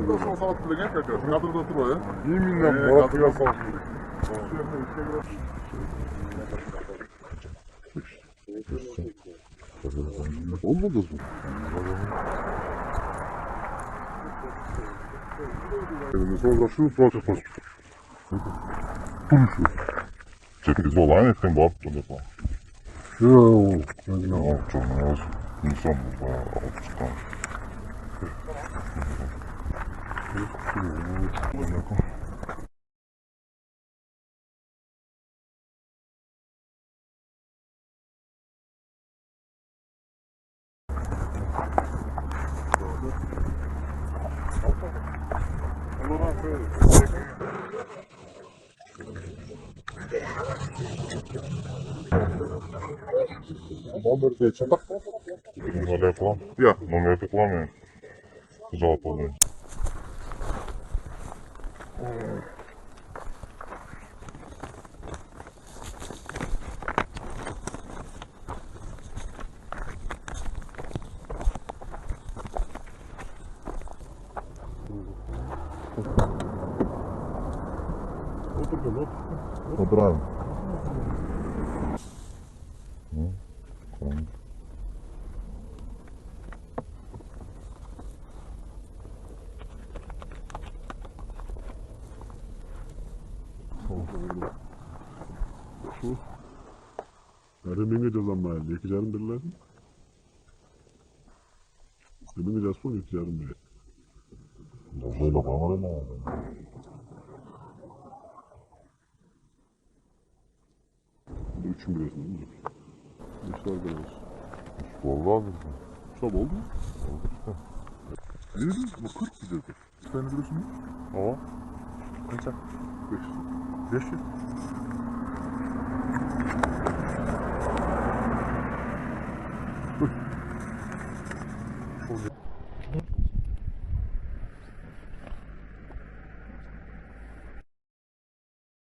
da son salat bilen kaçar. Kadırda otur o ya. Yeminle Murat biraz olsun. Olmadı mı? Sonra şunu sonra koş. Çetin kızı olan etken bu hafta yapalım. Yok. Ya çok az insan bu bayağı alçıktan. Номер де чата? Numara yapalım. Ya numara yapalım. Cevap alayım. Otur gel otur. Oturalım. Tamam. Şu. Nerede gideceğiz lan mahalle? Yakacağım birileri. Nerede gideceğiz son yakacağım biri. Böyle bakamadım ne oldu? Bu üçün biliyorsun değil mi? İşte arkadaş. Vallahi abi. Sabah oldu mu? Oldu işte. Ne dedin? Bu 40 bir dedi. Sen ne diyorsun? O. Kaça? 500. 500. Çok